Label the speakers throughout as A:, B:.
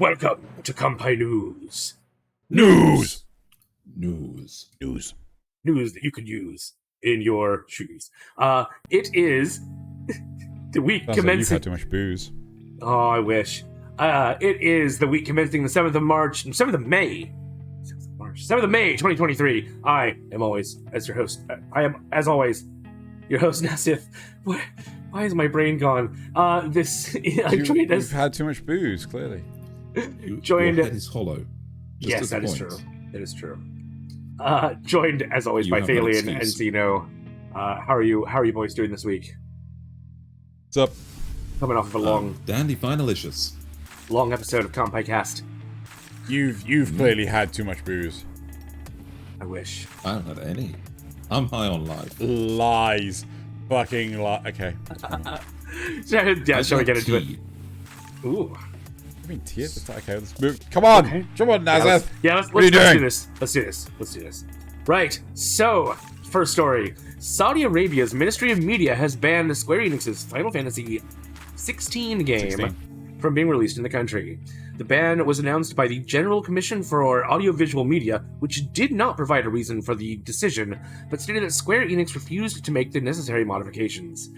A: Welcome to Kanpai News.
B: News
A: News that you could use in your shoes. It is the week
B: Sounds
A: commencing.
B: like you've had too much booze.
A: Oh, I wish. It is the week commencing the 7th of May. 7th of May, 2023. I am always, as your host, I am, as always, your host, Nasuth. Why is my brain gone?
B: You've had too much booze, clearly.
C: Your head is hollow.
A: Yes, that is true. That is true. Joined, as always, by Thaylien and Xeno. How are you boys doing this week?
B: What's up?
A: Coming off of a long
C: finalicious
A: episode of Kanpai Cast.
B: You've clearly had too much booze.
A: I wish.
C: I don't have any. I'm high on life.
B: Lies. Fucking lies. Okay.
A: Shall we get into it? Ooh.
B: I mean, tea. Okay, let's move. Come on. Okay. Come on, Nasuth.
A: Let's do this. Let's do this. Right. So, first story. Saudi Arabia's Ministry of Media has banned Square Enix's Final Fantasy XVI game from being released in the country. The ban was announced by the General Commission for Audiovisual Media, which did not provide a reason for the decision, but stated that Square Enix refused to make the necessary modifications.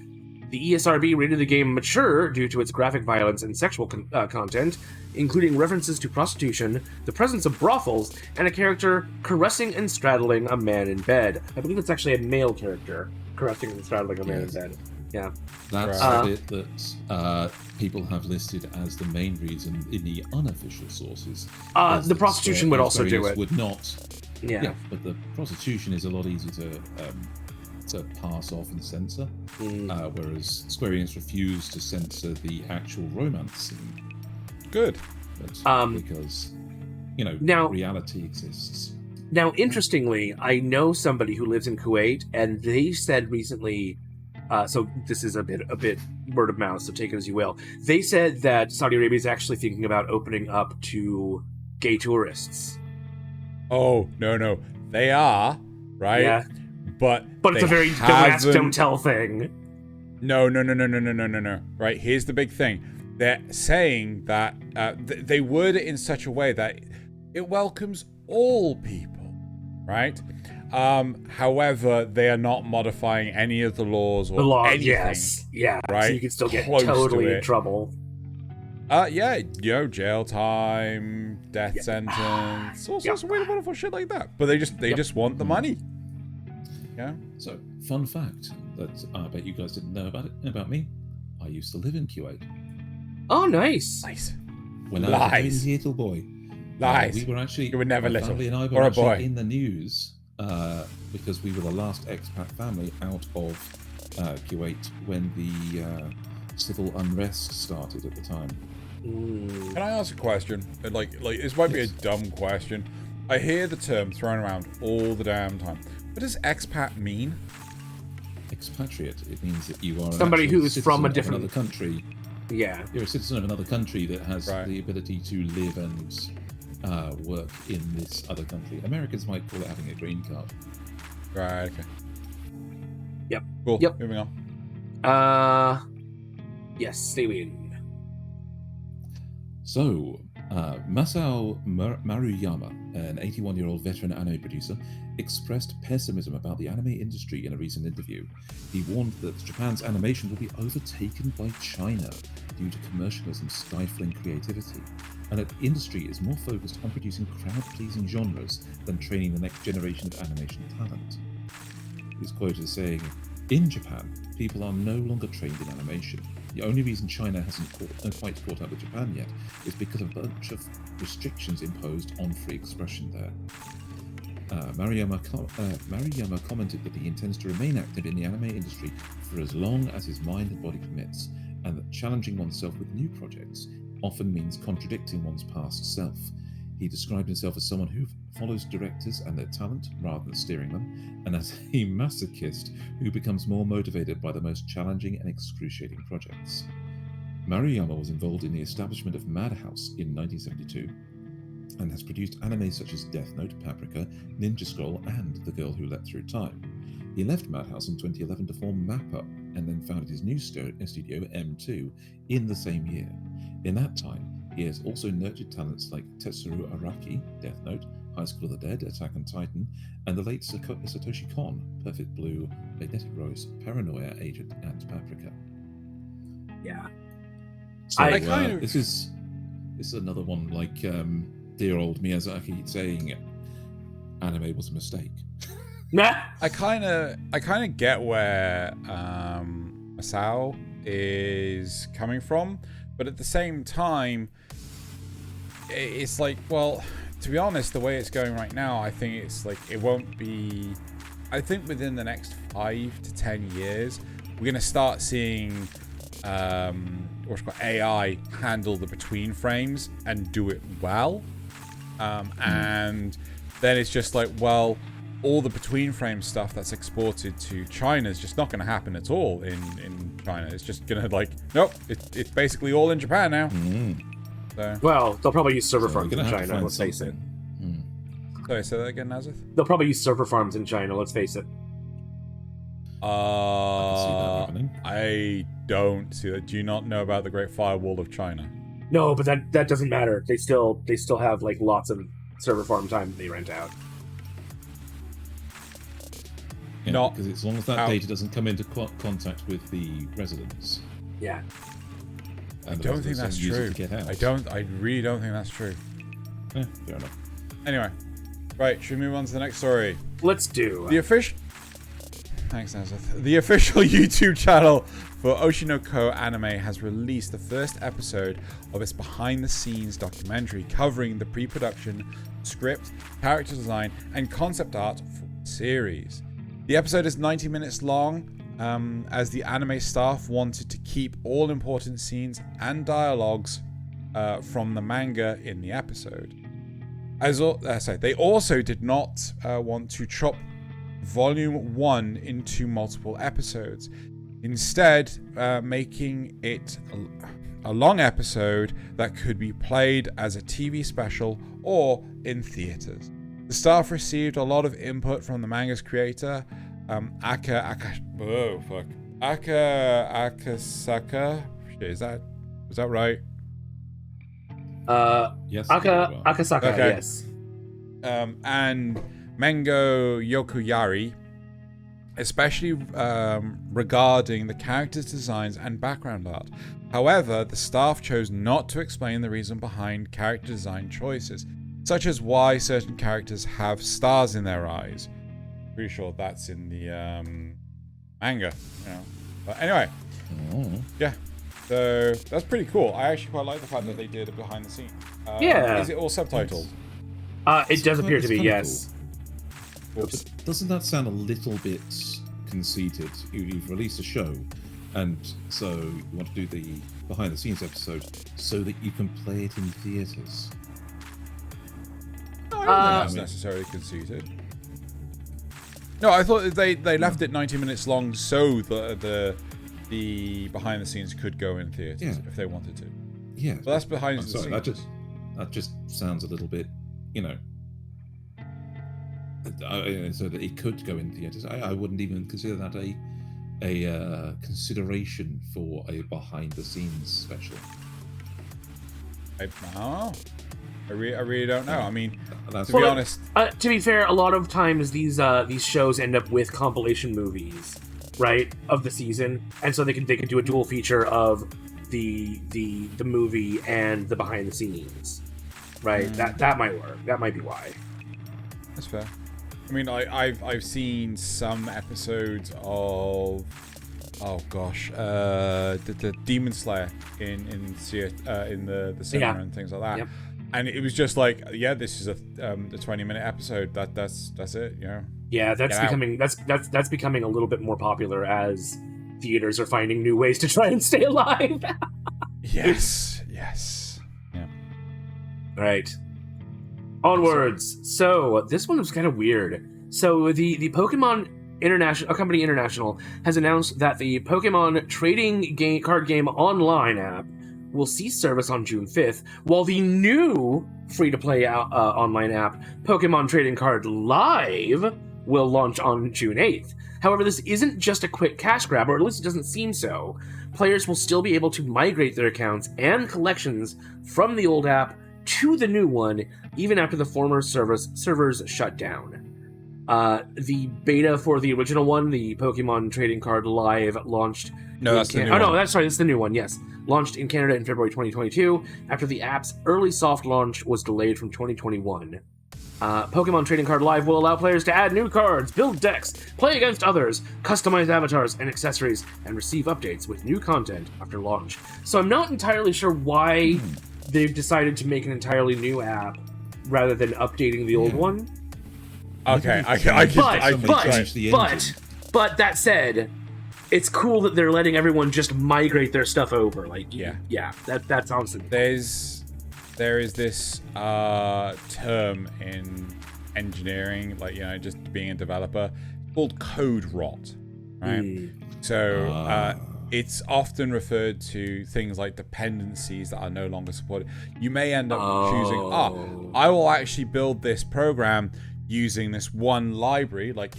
A: The ESRB rated the game mature due to its graphic violence and sexual content, including references to prostitution, the presence of brothels, and a character caressing and straddling a man in bed. I believe it's actually a male character caressing and straddling a man in bed. Yeah.
C: That's the bit that people have listed as the main reason in the unofficial sources.
A: The prostitution would also do it.
C: Would not.
A: Yeah.
C: But the prostitution is a lot easier to pass off and censor, whereas Square Enix refused to censor the actual romance scene.
B: Good.
C: But, because, now, reality exists.
A: Now, interestingly, I know somebody who lives in Kuwait, and they said recently, so this is a bit word of mouth, so take it as you will. They said that Saudi Arabia is actually thinking about opening up to gay tourists.
B: Oh, no. They are, right?
A: Yeah.
B: But
A: it's a very don't ask, don't tell thing.
B: No. Right, here's the big thing. They're saying that they word it in such a way that it welcomes all people, right? However, they are not modifying any of the laws or anything. Yes,
A: yeah.
B: Right?
A: So you can still get totally in trouble.
B: Jail time, death sentence, all sorts of weird, wonderful shit like that. But they just want the money. Yeah.
C: So, fun fact that I bet you guys didn't know about me. I used to live in Kuwait.
A: Oh, nice.
C: When I was a little boy.
B: Lies.
C: We were actually.
B: You were never
C: my
B: little.
C: Family and I were
B: or a
C: actually
B: boy.
C: In the news because we were the last expat family out of Kuwait when the civil unrest started at the time.
B: Can I ask a question? Like this might be a dumb question. I hear the term thrown around all the damn time. What does expat mean?
C: Expatriate. It means that you are
A: somebody who's from
C: another country.
A: Yeah.
C: You're a citizen of another country that has the ability to live and work in this other country. Americans might call it having a green card.
B: Right. Okay.
A: Yep.
B: Cool.
A: Yep.
B: Moving on.
A: Yes. Stay in.
C: So, Masao Maruyama, an 81-year-old veteran anime producer, expressed pessimism about the anime industry in a recent interview. He warned that Japan's animation will be overtaken by China due to commercialism stifling creativity, and that the industry is more focused on producing crowd-pleasing genres than training the next generation of animation talent. He's quoted as saying, "In Japan, people are no longer trained in animation. The only reason China hasn't quite caught up with Japan yet is because of a bunch of restrictions imposed on free expression there." Maruyama commented that he intends to remain active in the anime industry for as long as his mind and body permits, and that challenging oneself with new projects often means contradicting one's past self. He described himself as someone who follows directors and their talent rather than steering them, and as a masochist who becomes more motivated by the most challenging and excruciating projects. Maruyama was involved in the establishment of Madhouse in 1972 and has produced anime such as Death Note, Paprika, Ninja Scroll, and The Girl Who Leapt Through Time. He left Madhouse in 2011 to form MAPPA, and then founded his new studio, M2, in the same year. In that time, He has also nurtured talents like Tetsuro Araki, Death Note, High School of the Dead, Attack on Titan, and the late Satoshi Kon, Perfect Blue, Magnetic Rose, Paranoia, Agent, and Paprika.
A: Yeah.
C: So
A: I
B: kind of-
C: this is another one like dear old Miyazaki saying anime was a mistake.
A: Nah.
B: I kind of get where Masao is coming from, but at the same time, it's like, well, to be honest, the way it's going right now, I think it's like it won't be. I think within the next 5 to 10 years, we're gonna start seeing what's called AI handle the between frames and do it well, and then it's just like, well, all the between frame stuff that's exported to China is just not going to happen at all in China. It's just going to like, nope, it's basically all in Japan now. So,
A: Well, they'll probably use server
C: So
A: farms
C: we're
A: in
C: gonna have to
A: China,
C: find
A: let's face it.
C: something.
B: sorry, say that again, Nasuth?
A: They'll probably use server farms in China, let's face it.
C: I can see that happening.
B: I don't see that. Do you not know about the Great Firewall of China?
A: No, but that doesn't matter. They still have like lots of server farm time that they rent out.
C: Yeah,
B: Not
C: because as long as that
B: out.
C: data doesn't come into contact with the residents.
A: Yeah.
C: And
B: I
C: the
B: don't think
C: residents
B: that's
C: use it
B: true.
C: to get out.
B: I really don't think that's true.
C: Yeah, fair enough.
B: Anyway, right, should we move on to the next story?
A: Let's do.
B: The official. Thanks, Nasuth. The official YouTube channel for Oshinoko Anime has released the first episode of its behind-the-scenes documentary covering the pre-production, script, character design, and concept art for the series. The episode is 90 minutes long, as the anime staff wanted to keep all important scenes and dialogues from the manga in the episode. They also did not want to chop Volume 1 into multiple episodes, instead making it a long episode that could be played as a TV special or in theaters. The staff received a lot of input from the manga's creator, Akasaka. Is that right?
C: Yes. very well.
A: Akasaka,
B: Okay.
A: yes.
B: And Mengo Yokuyari, especially regarding the characters' designs and background art. However, the staff chose not to explain the reason behind character design choices, such as why certain characters have stars in their eyes. Pretty sure that's in the manga. But anyway, yeah. So that's pretty cool. I actually quite like the fact that they did it behind the scenes.
A: Yeah.
B: Is it all subtitled?
A: It does appear to be,
C: kinda
A: yes.
B: Oops.
C: But doesn't that sound a little bit conceited? You've released a show, and so you want to do the behind-the-scenes episode so that you can play it in theaters.
B: No, I don't think that's necessarily conceited. No, I thought they left it 90 minutes long so that the behind the scenes could go in theaters if they wanted to.
C: Yeah.
B: But that's behind
C: I'm
B: the
C: sorry,
B: scenes.
C: that just sounds a little bit, so that it could go in theaters. I wouldn't even consider that a consideration for a behind-the-scenes special.
B: I really don't know. I mean,
C: That's
B: to be honest,
A: To be fair, a lot of times these shows end up with compilation movies, right, of the season, and so they can do a dual feature of the movie and the behind the scenes, right? That might work. That might be why.
B: that's fair. I mean, I've seen some episodes of the Demon Slayer in the cinema and things like that.
A: Yep.
B: And it was just like, this is a 20-minute episode. That's it,
A: Yeah, that's becoming a little bit more popular as theaters are finding new ways to try and stay alive.
B: Yes. Yeah.
A: Right. Onwards. So this one was kind of weird. So the Pokemon Company International has announced that the Pokemon trading card game online app will cease service on June 5th, while the new free-to-play online app, Pokemon Trading Card Live, will launch on June 8th. However, this isn't just a quick cash grab, or at least it doesn't seem so. Players will still be able to migrate their accounts and collections from the old app to the new one, even after the former servers shut down. The beta for the original one, the Pokemon Trading Card Live, launched...
B: No, that's the new one.
A: Oh, no, that's the new one, yes. Launched in Canada in February 2022, after the app's early soft launch was delayed from 2021. Pokemon Trading Card Live will allow players to add new cards, build decks, play against others, customize avatars and accessories, and receive updates with new content after launch. So I'm not entirely sure why they've decided to make an entirely new app rather than updating the old one.
B: Okay,
A: but that said, it's cool that they're letting everyone just migrate their stuff over. Like, that's awesome.
B: There is this term in engineering, like, just being a developer, called code rot, right? So it's often referred to things like dependencies that are no longer supported. You may end up choosing, I will actually build this program using this one library, like,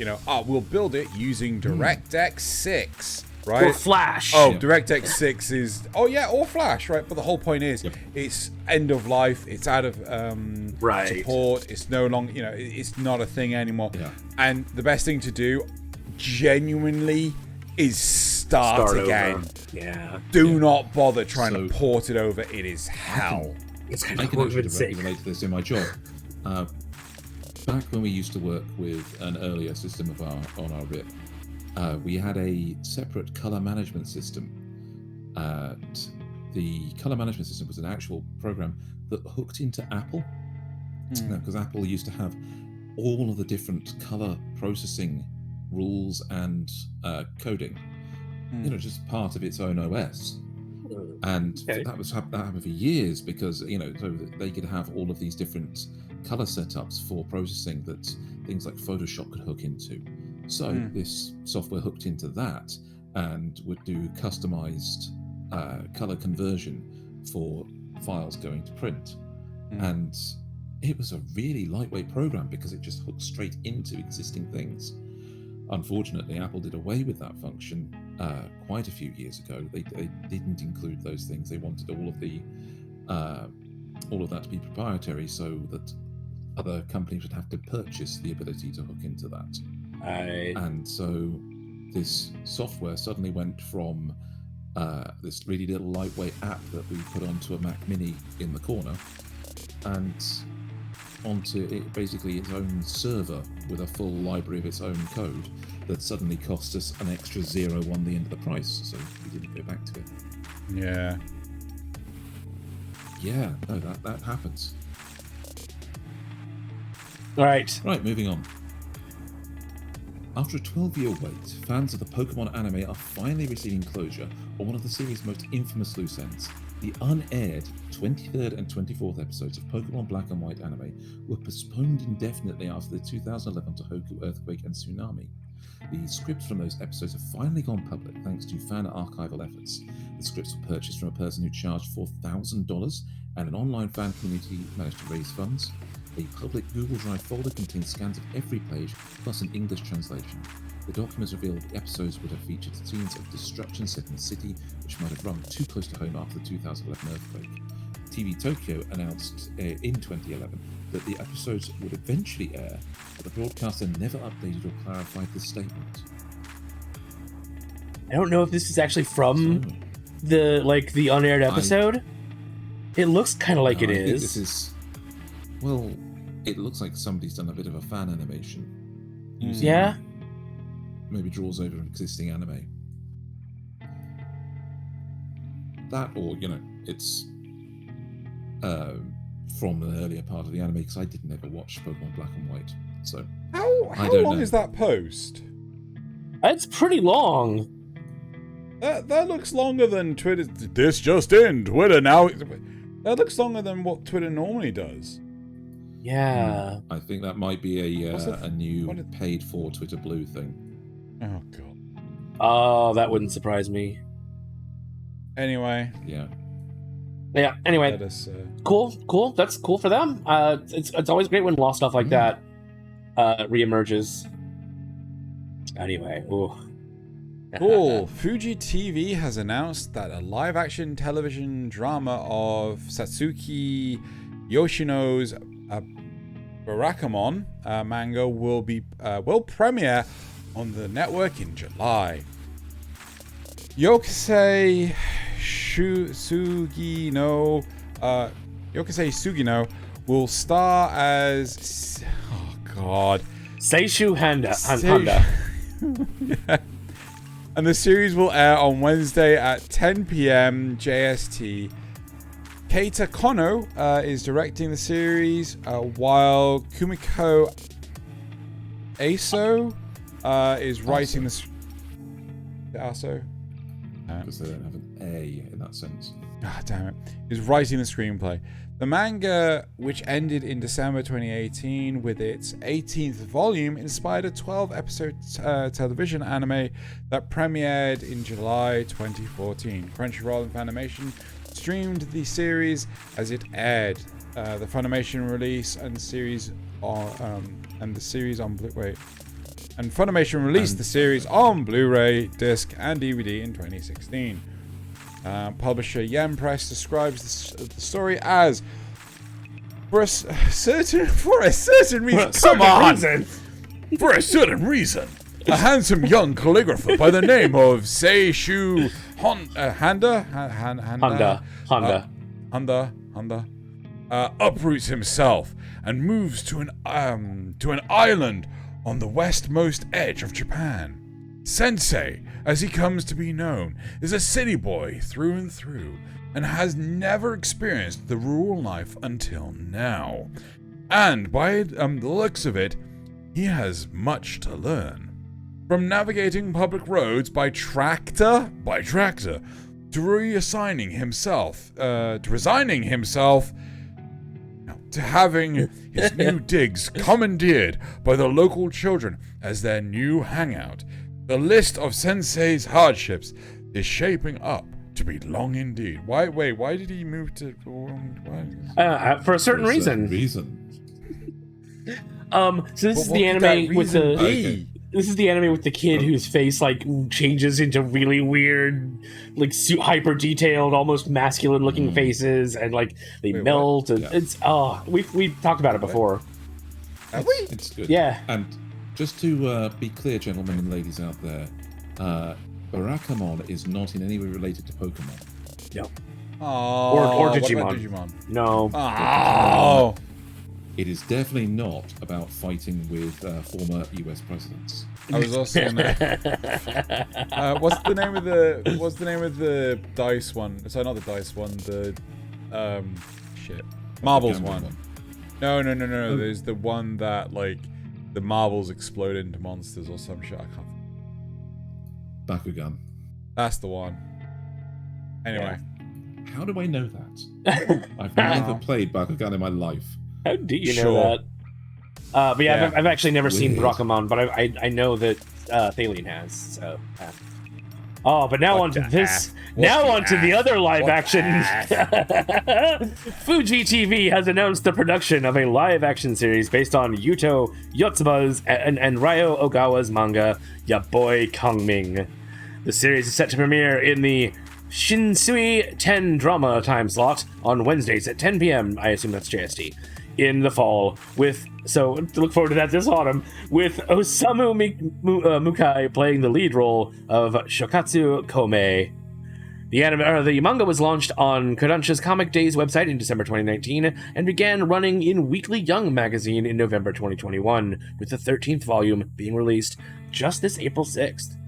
B: we'll build it using DirectX 6. Right?
A: Or Flash.
B: DirectX 6 is... or Flash, right? But the whole point is, it's end of life, it's out of support, it's no longer, it's not a thing anymore. Yeah. And the best thing to do, genuinely, is start again.
A: Over. Yeah.
B: Do not bother trying to port it over. It is hell.
A: It's kind
C: I
A: of
C: can actually
A: sick.
C: relate to this in my job. Back when we used to work with an earlier system on our RIP, we had a separate color management system. The color management system was an actual program that hooked into Apple. Because Apple used to have all of the different color processing rules and coding, just part of its own OS. And that happened for years because, so that they could have all of these different color setups for processing that things like Photoshop could hook into. So this software hooked into that and would do customized color conversion for files going to print. And it was a really lightweight program because it just hooked straight into existing things. Unfortunately, Apple did away with that function quite a few years ago. They didn't include those things. They wanted all of that to be proprietary so that other companies would have to purchase the ability to hook into that. And so this software suddenly went from this really little lightweight app that we put onto a Mac Mini in the corner and onto it, basically its own server with a full library of its own code that suddenly cost us an extra zero on the end of the price, so we didn't go back to it. Yeah, no, that happens.
A: Right,
C: moving on. After a 12-year wait, fans of the Pokemon anime are finally receiving closure on one of the series' most infamous loose ends. The unaired 23rd and 24th episodes of Pokemon Black and White anime were postponed indefinitely after the 2011 Tohoku earthquake and tsunami. The scripts from those episodes have finally gone public thanks to fan archival efforts. The scripts were purchased from a person who charged $4,000, and an online fan community managed to raise funds. A public Google Drive folder contains scans of every page, plus an English translation. The documents reveal that the episodes would have featured scenes of destruction set in the city, which might have run too close to home after the 2011 earthquake. TV Tokyo announced in 2011 that the episodes would eventually air, but the broadcaster never updated or clarified this statement.
A: I don't know if this is actually from the unaired episode. It looks kind of like it
C: I
A: is.
C: think this is... Well, it looks like somebody's done a bit of a fan animation.
A: Yeah?
C: Maybe draws over an existing anime. That, or, it's from an earlier part of the anime, because I didn't ever watch Pokemon Black and White. So,
B: how long is that post?
A: It's pretty long.
B: That looks longer than Twitter. This just in, Twitter now. That looks longer than what Twitter normally does.
A: Yeah.
C: I think that might be a new paid-for Twitter Blue thing.
B: Oh, God.
A: Oh, that wouldn't surprise me.
B: Anyway.
C: Yeah.
A: Yeah, anyway. Cool. That's cool for them. It's always great when lost stuff like that reemerges. Anyway, ooh.
B: Cool. Fuji TV has announced that a live-action television drama of Satsuki Yoshino's Barakamon manga will premiere on the network in July. Yokosei Sugino will star as
A: Seishu Honda.
B: Yeah. And the series will air on Wednesday at 10 p.m. JST. Keita Kono is directing the series, while Kumiko Aso is writing the... Aso?
C: Because they don't have an A in that sense.
B: Ah, damn it. Is writing the screenplay. The manga, which ended in December 2018 with its 18th volume, inspired a 12-episode television anime that premiered in July 2014. Crunchyroll and Funimation streamed the series as it aired. The Funimation release and series Funimation released the series on Blu-ray, disc, and DVD in 2016. Publisher Yen Press describes the story as for a certain reason, a handsome young calligrapher by the name of Seishu Honda uproots himself and moves to an island on the westmost edge of Japan. Sensei, as he comes to be known, is a city boy through and through, and has never experienced the rural life until now. And by the looks of it, he has much to learn. From navigating public roads by tractor, to resigning himself, to having his new digs commandeered by the local children as their new hangout. The list of Sensei's hardships is shaping up to be long indeed. Why did he move to...
A: For a certain reason. So this is the anime with the...
B: Okay.
A: This is the anime with the kid whose face like changes into really weird, like hyper detailed, almost masculine looking faces, and like they melt. And it's we've talked about it before.
B: Have we?
C: It's good.
A: Yeah.
C: And just to be clear, gentlemen and ladies out there, Barakamon is not in any way related to Pokemon.
A: No.
B: Oh,
A: or Digimon.
B: What about Digimon?
A: No.
B: Oh.
C: It is definitely not about fighting with former US presidents.
B: I was also in there. What's the name of the dice one? Sorry, not the dice one. The marbles one. No. There's the one that like the marbles explode into monsters or some shit. I can't.
C: Bakugan.
B: That's the one. Anyway.
C: How do I know that? I've never played Bakugan in my life.
A: How do you know that? But yeah, I've actually never seen Barakamon, but I know that Thaylien has. So. Oh, but now onto this. Now onto the other live action. Fuji TV has announced the production of a live action series based on Yuto Yotsuba's and Ryo Ogawa's manga, Ya Boy Kongming. The series is set to premiere in the Shinsui 10 drama time slot on Wednesdays at 10 p.m. I assume that's JST. In the fall, so to look forward to that this autumn, with Osamu Mukai playing the lead role of Shokatsu Komei. The manga was launched on Kodansha's Comic Days website in December 2019 and began running in Weekly Young magazine in November 2021, with the 13th volume being released just this April 6th.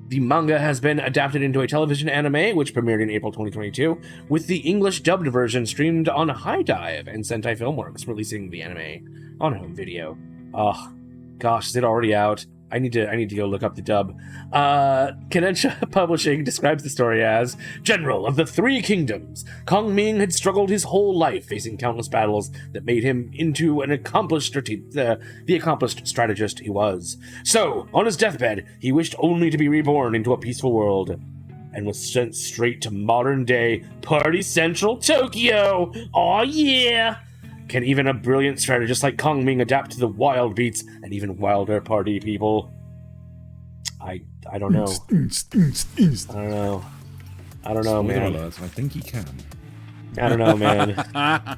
A: The manga has been adapted into a television anime, which premiered in April 2022, with the English dubbed version streamed on High Dive and Sentai Filmworks, releasing the anime on home video. Oh, gosh, is it already out? I need to go look up the dub. Kodansha Publishing describes the story as General of the Three Kingdoms. Kongming had struggled his whole life, facing countless battles that made him into an accomplished strategist he was. So, on his deathbed, he wished only to be reborn into a peaceful world, and was sent straight to modern-day Party Central Tokyo. Aw, yeah! Can even a brilliant strategist like Kongming adapt to the wild beats and even wilder party people? I don't know. I don't know,
C: Spoiler
A: man.
C: alert, I think he can.
A: I don't know, man. I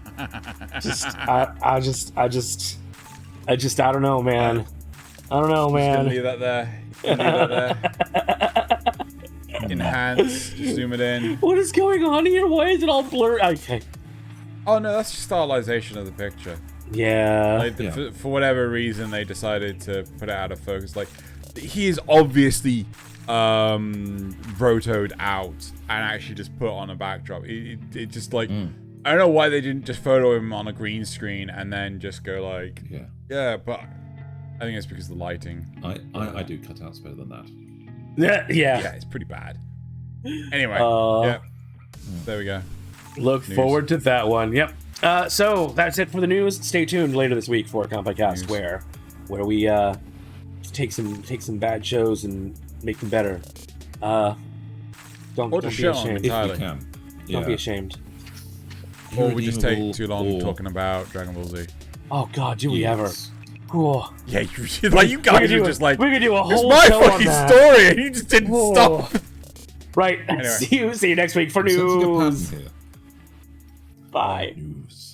A: don't know, man. I don't know, man.
B: Leave that there. Leave that there. Enhance. Zoom it in.
A: What is going on here? Why is it all blurred? Okay.
B: Oh no, that's just stylization of the picture.
A: Yeah.
B: Like, for whatever reason, they decided to put it out of focus. Like, he is obviously rotoed out and actually just put on a backdrop. It just like I don't know why they didn't just photo him on a green screen and then just go like but I think it's because of the lighting.
C: I do cutouts better than that.
A: Yeah.
B: It's pretty bad. Anyway, there we go.
A: Look forward to that one. Yep. So that's it for the news. Stay tuned later this week for Kanpai Cast, where we take some bad shows and make them better. Don't be ashamed.
C: If we can.
A: Don't be ashamed.
B: Or we just take too long talking about Dragon Ball Z.
A: Oh God, do we ever? Cool.
B: Yeah, you guys are just like,
A: we could do a whole
B: it's my
A: show on
B: fucking
A: that.
B: story, and you just didn't stop.
A: Right.
B: Anyway.
A: See you next week for news.
C: Here.
A: Bye.
C: News.